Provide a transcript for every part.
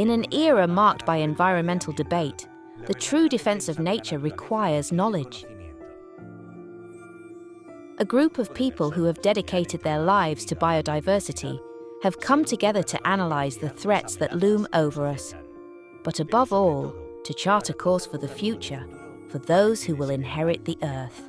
In an era marked by environmental debate, the true defense of nature requires knowledge. A group of people who have dedicated their lives to biodiversity have come together to analyse the threats that loom over us, but above all, to chart a course for the future, for those who will inherit the Earth.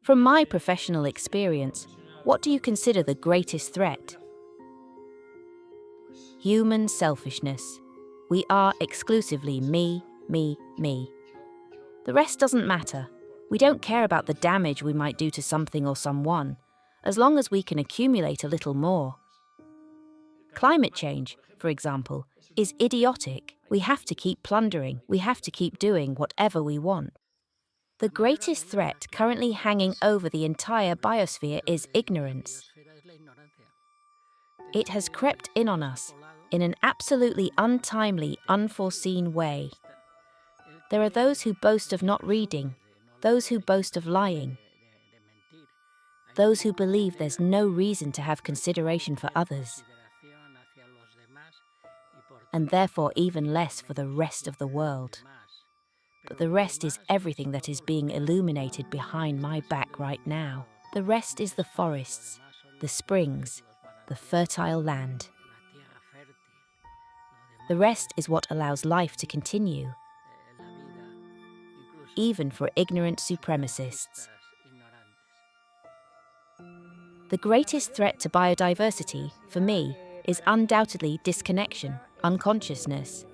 From my professional experience, what do you consider the greatest threat? Human selfishness. We are exclusively me, me, me. The rest doesn't matter. We don't care about the damage we might do to something or someone, as long as we can accumulate a little more. Climate change, for example, is idiotic. We have to keep plundering. We have to keep doing whatever we want. The greatest threat currently hanging over the entire biosphere is ignorance. It has crept in on us in an absolutely untimely, unforeseen way. There are those who boast of not reading, those who boast of lying, those who believe there's no reason to have consideration for others, and therefore even less for the rest of the world. But the rest is everything that is being illuminated behind my back right now. The rest is the forests, the springs, the fertile land. The rest is what allows life to continue, even for ignorant supremacists. The greatest threat to biodiversity, for me, is undoubtedly disconnection, unconsciousness.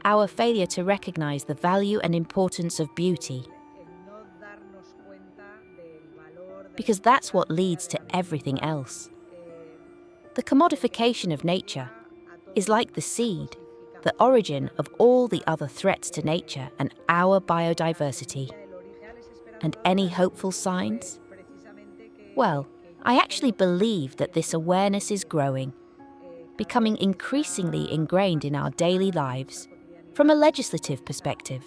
Our failure to recognize the value and importance of beauty. Because that's what leads to everything else. The commodification of nature is like the seed, the origin of all the other threats to nature and our biodiversity. And any hopeful signs? Well, I actually believe that this awareness is growing, becoming increasingly ingrained in our daily lives, from a legislative perspective,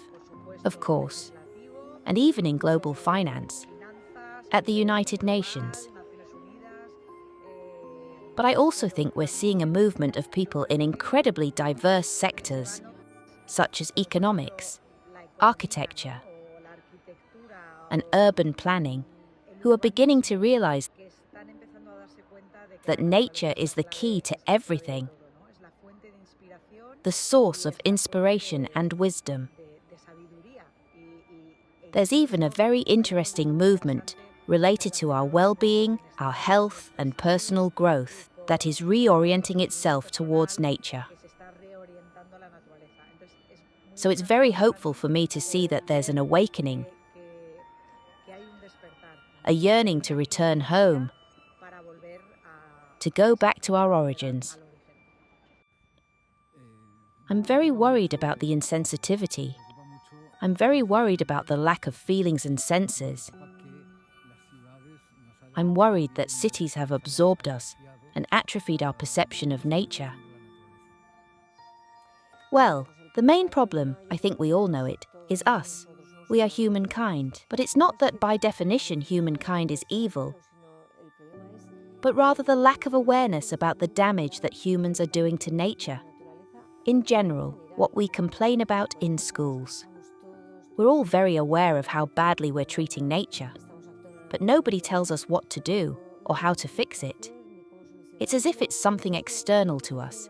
of course, and even in global finance, at the United Nations. But I also think we're seeing a movement of people in incredibly diverse sectors, such as economics, architecture, and urban planning, who are beginning to realize that nature is the key to everything, the source of inspiration and wisdom. There's even a very interesting movement related to our well-being, our health and personal growth that is reorienting itself towards nature. So it's very hopeful for me to see that there's an awakening, a yearning to return home, to go back to our origins. I'm very worried about the insensitivity. I'm very worried about the lack of feelings and senses. I'm worried that cities have absorbed us and atrophied our perception of nature. Well, the main problem, I think we all know it, is us. We are humankind. But it's not that by definition humankind is evil, but rather the lack of awareness about the damage that humans are doing to nature. In general, what we complain about in schools. We're all very aware of how badly we're treating nature, but nobody tells us what to do or how to fix it. It's as if it's something external to us,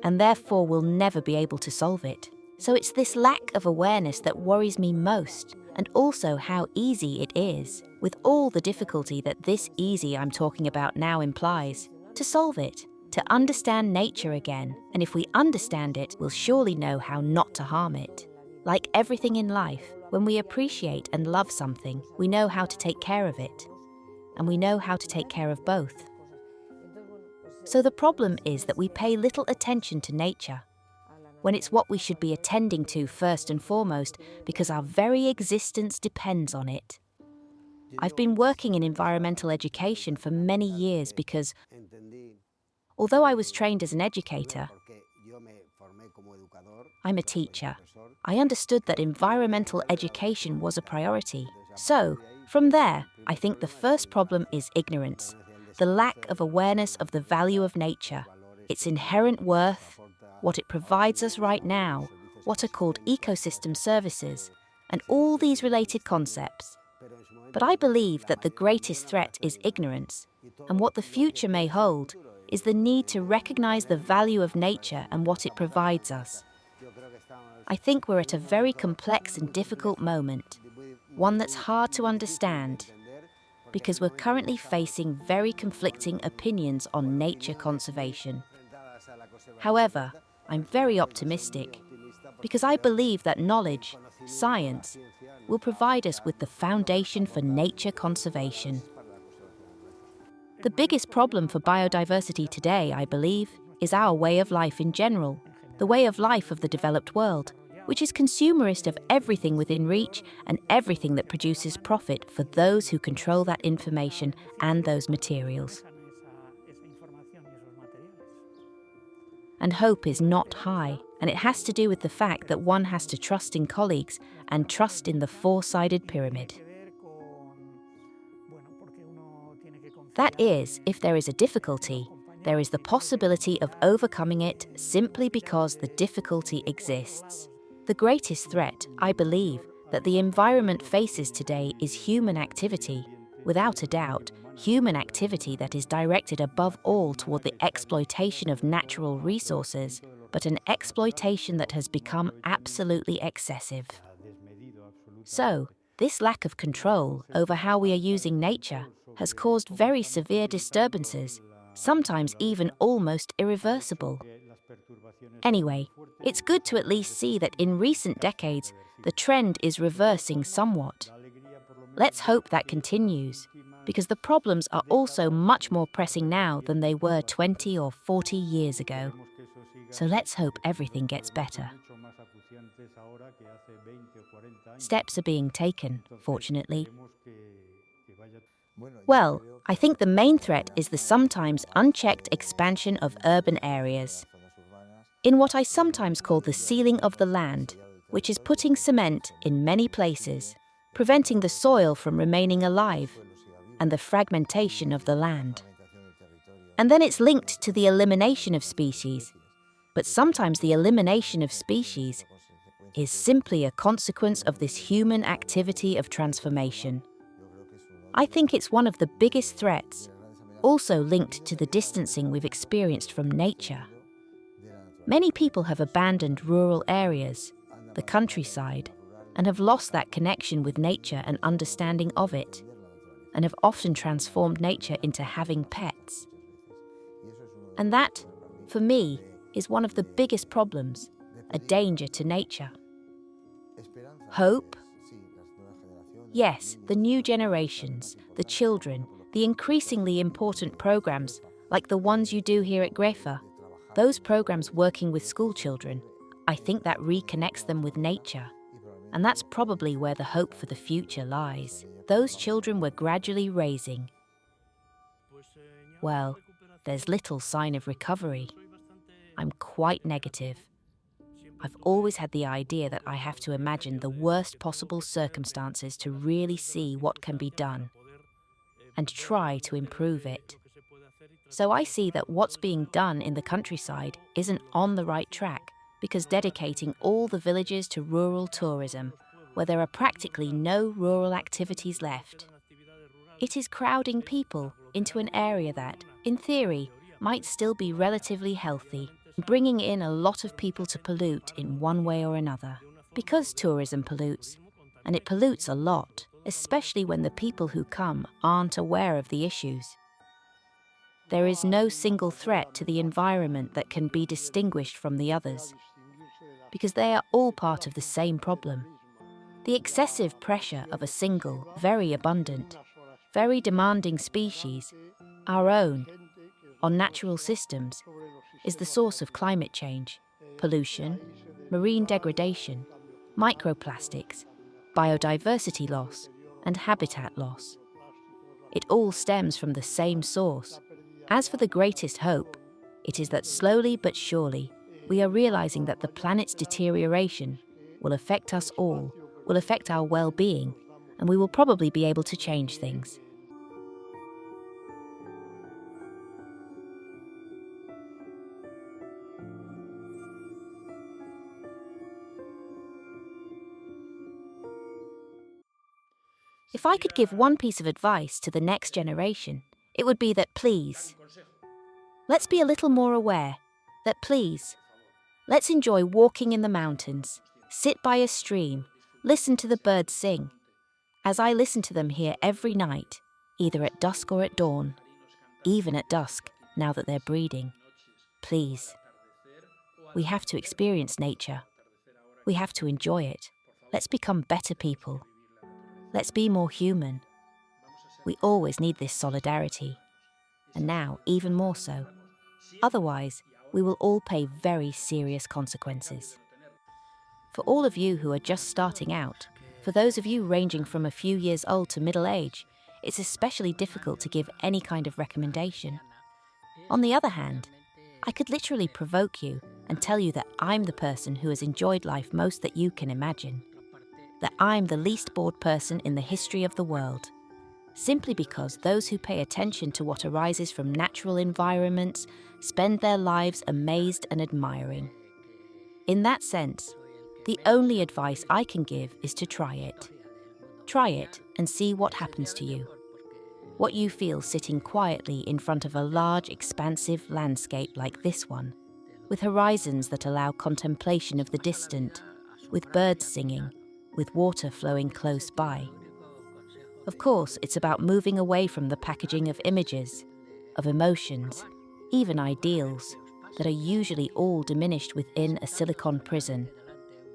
and therefore we'll never be able to solve it. So it's this lack of awareness that worries me most, and also how easy it is, with all the difficulty that this easy I'm talking about now implies, to solve it, to understand nature again. And if we understand it, we'll surely know how not to harm it. Like everything in life, when we appreciate and love something, we know how to take care of it, and we know how to take care of both. So the problem is that we pay little attention to nature, when it's what we should be attending to first and foremost, because our very existence depends on it. I've been working in environmental education for many years because, although I was trained as an educator, I'm a teacher. I understood that environmental education was a priority. So, from there, I think the first problem is ignorance, the lack of awareness of the value of nature, its inherent worth, what it provides us right now, what are called ecosystem services, and all these related concepts. But I believe that the greatest threat is ignorance, and what the future may hold is the need to recognize the value of nature and what it provides us. I think we're at a very complex and difficult moment, one that's hard to understand, because we're currently facing very conflicting opinions on nature conservation. However, I'm very optimistic, because I believe that knowledge, science, will provide us with the foundation for nature conservation. The biggest problem for biodiversity today, I believe, is our way of life in general, the way of life of the developed world, which is consumerist of everything within reach and everything that produces profit for those who control that information and those materials. And hope is not high, and it has to do with the fact that one has to trust in colleagues and trust in the four-sided pyramid. That is, if there is a difficulty, there is the possibility of overcoming it simply because the difficulty exists. The greatest threat, I believe, that the environment faces today is human activity. Without a doubt, human activity that is directed above all toward the exploitation of natural resources, but an exploitation that has become absolutely excessive. So, this lack of control over how we are using nature has caused very severe disturbances, sometimes even almost irreversible. Anyway, it's good to at least see that in recent decades, the trend is reversing somewhat. Let's hope that continues, because the problems are also much more pressing now than they were 20 or 40 years ago. So let's hope everything gets better. Steps are being taken, fortunately. Well, I think the main threat is the sometimes unchecked expansion of urban areas, in what I sometimes call the sealing of the land, which is putting cement in many places, preventing the soil from remaining alive, and the fragmentation of the land. And then it's linked to the elimination of species, but sometimes the elimination of species is simply a consequence of this human activity of transformation. I think it's one of the biggest threats, also linked to the distancing we've experienced from nature. Many people have abandoned rural areas, the countryside, and have lost that connection with nature and understanding of it, and have often transformed nature into having pets. And that, for me, is one of the biggest problems, a danger to nature. Hope? Yes, the new generations, the children, the increasingly important programs, like the ones you do here at Grefa, those programs working with school children, I think that reconnects them with nature. And that's probably where the hope for the future lies. Those children we're gradually raising. Well, there's little sign of recovery. I'm quite negative. I've always had the idea that I have to imagine the worst possible circumstances to really see what can be done and try to improve it. So I see that what's being done in the countryside isn't on the right track, because dedicating all the villages to rural tourism, where there are practically no rural activities left, it is crowding people into an area that, in theory, might still be relatively healthy, bringing in a lot of people to pollute in one way or another. Because tourism pollutes, and it pollutes a lot, especially when the people who come aren't aware of the issues. There is no single threat to the environment that can be distinguished from the others, because they are all part of the same problem. The excessive pressure of a single, very abundant, very demanding species, our own, on natural systems, is the source of climate change, pollution, marine degradation, microplastics, biodiversity loss, and habitat loss. It all stems from the same source. As for the greatest hope, it is that slowly but surely, we are realizing that the planet's deterioration will affect us all, will affect our well-being, and we will probably be able to change things. If I could give one piece of advice to the next generation, it would be that please, let's be a little more aware, that please, let's enjoy walking in the mountains, sit by a stream, listen to the birds sing. As I listen to them here every night, either at dusk or at dawn, even at dusk, now that they're breeding. Please. We have to experience nature. We have to enjoy it. Let's become better people. Let's be more human. We always need this solidarity. And now, even more so. Otherwise, we will all pay very serious consequences. For all of you who are just starting out, for those of you ranging from a few years old to middle age, it's especially difficult to give any kind of recommendation. On the other hand, I could literally provoke you and tell you that I'm the person who has enjoyed life most that you can imagine. That I'm the least bored person in the history of the world. Simply because those who pay attention to what arises from natural environments spend their lives amazed and admiring. In that sense, the only advice I can give is to try it. Try it and see what happens to you. What you feel sitting quietly in front of a large, expansive landscape like this one, with horizons that allow contemplation of the distant, with birds singing, with water flowing close by. Of course, it's about moving away from the packaging of images, of emotions, even ideals, that are usually all diminished within a silicon prison,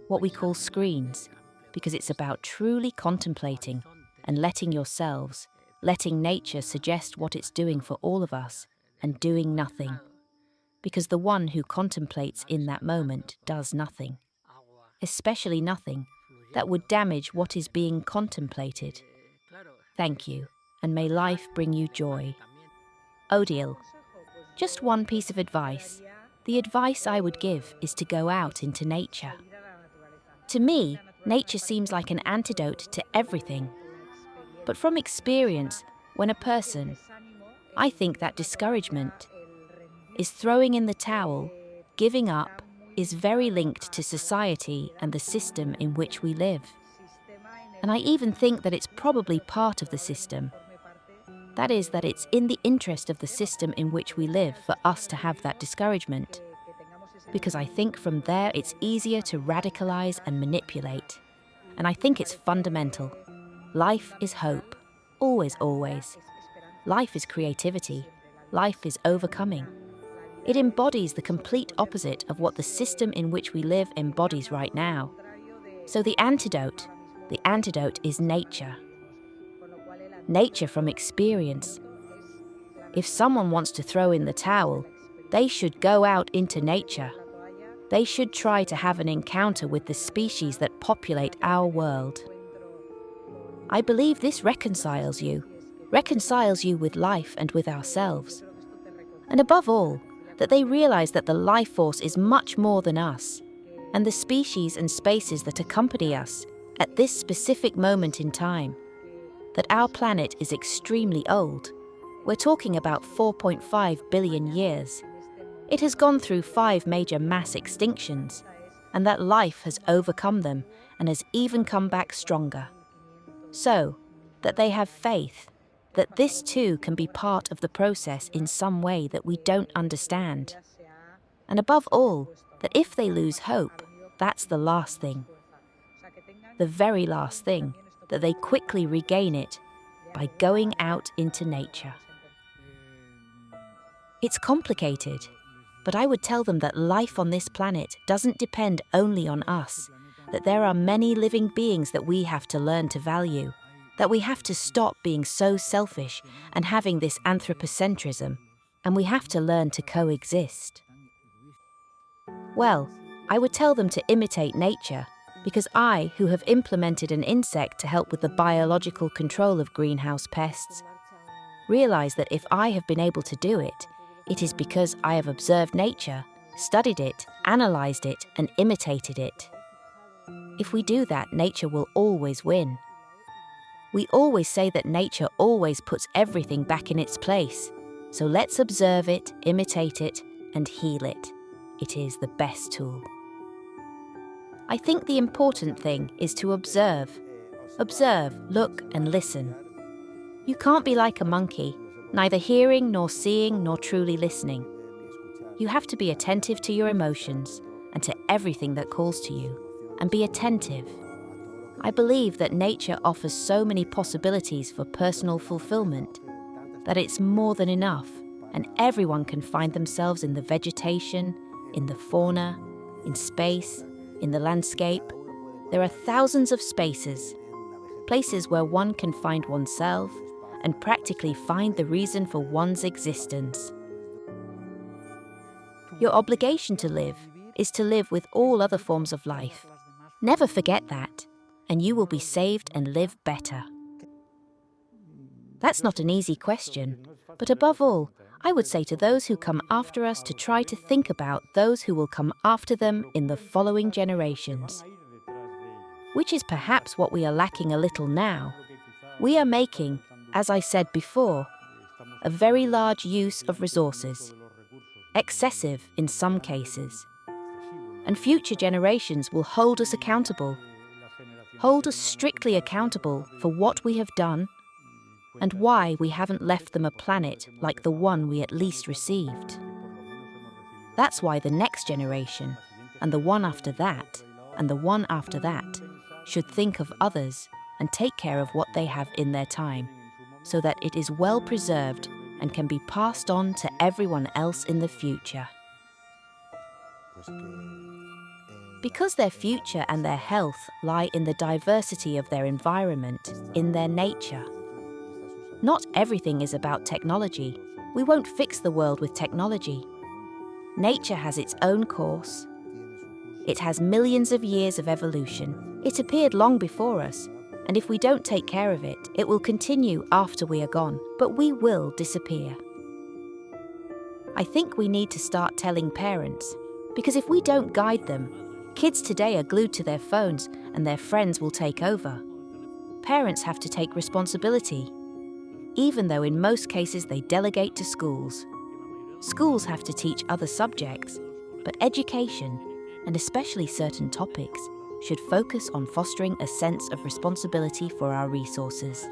what we call screens, because it's about truly contemplating and letting yourselves, letting nature suggest what it's doing for all of us, and doing nothing. Because the one who contemplates in that moment does nothing, especially nothing that would damage what is being contemplated. Thank you, and may life bring you joy. Odile, just one piece of advice. The advice I would give is to go out into nature. To me, nature seems like an antidote to everything. But from experience, when a person, I think that discouragement, is throwing in the towel, giving up, is very linked to society and the system in which we live. And I even think that it's probably part of the system. That is, that it's in the interest of the system in which we live for us to have that discouragement. Because I think from there it's easier to radicalize and manipulate. And I think it's fundamental. Life is hope. Always, always. Life is creativity. Life is overcoming. It embodies the complete opposite of what the system in which we live embodies right now. So the antidote is nature. Nature from experience. If someone wants to throw in the towel, they should go out into nature. They should try to have an encounter with the species that populate our world. I believe this reconciles you with life and with ourselves. And above all, that they realize that the life force is much more than us, and the species and spaces that accompany us at this specific moment in time, that our planet is extremely old. We're talking about 4.5 billion years. It has gone through 5 major mass extinctions, and that life has overcome them and has even come back stronger. So, that they have faith, that this too can be part of the process in some way that we don't understand. And above all, that if they lose hope, that's the last thing. The very last thing, that they quickly regain it by going out into nature. It's complicated, but I would tell them that life on this planet doesn't depend only on us, that there are many living beings that we have to learn to value, that we have to stop being so selfish and having this anthropocentrism, and we have to learn to coexist. Well, I would tell them to imitate nature, because I, who have implemented an insect to help with the biological control of greenhouse pests, realize that if I have been able to do it, it is because I have observed nature, studied it, analysed it, and imitated it. If we do that, nature will always win. We always say that nature always puts everything back in its place. So let's observe it, imitate it, and heal it. It is the best tool. I think the important thing is to observe. Observe, look, and listen. You can't be like a monkey, neither hearing nor seeing nor truly listening. You have to be attentive to your emotions and to everything that calls to you, and be attentive. I believe that nature offers so many possibilities for personal fulfillment that it's more than enough, and everyone can find themselves in the vegetation, in the fauna, in space, in the landscape. There are thousands of spaces, places where one can find oneself and practically find the reason for one's existence. Your obligation to live is to live with all other forms of life. Never forget that, and you will be saved and live better. That's not an easy question, but above all, I would say to those who come after us to try to think about those who will come after them in the following generations. Which is perhaps what we are lacking a little now. We are making, as I said before, a very large use of resources, excessive in some cases. And future generations will hold us accountable, hold us strictly accountable for what we have done and why we haven't left them a planet like the one we at least received. That's why the next generation, and the one after that, and the one after that, should think of others and take care of what they have in their time, so that it is well preserved and can be passed on to everyone else in the future. Because their future and their health lie in the diversity of their environment, in their nature. Not everything is about technology. We won't fix the world with technology. Nature has its own course. It has millions of years of evolution. It appeared long before us, and if we don't take care of it, it will continue after we are gone, but we will disappear. I think we need to start telling parents, because if we don't guide them, kids today are glued to their phones and their friends will take over. Parents have to take responsibility, even though in most cases they delegate to schools. Schools have to teach other subjects, but education, and especially certain topics, should focus on fostering a sense of responsibility for our resources.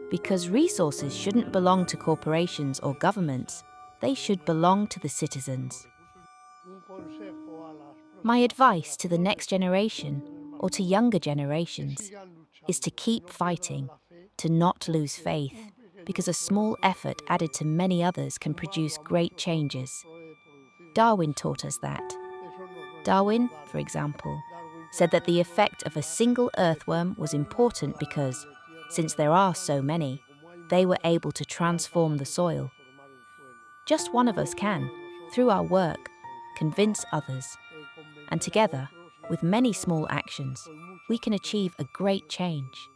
Because resources shouldn't belong to corporations or governments, they should belong to the citizens. My advice to the next generation, or to younger generations, is to keep fighting, to not lose faith, because a small effort added to many others can produce great changes. Darwin taught us that. Darwin, for example, said that the effect of a single earthworm was important because, since there are so many, they were able to transform the soil. Just one of us can, through our work, convince others. And together, with many small actions, we can achieve a great change.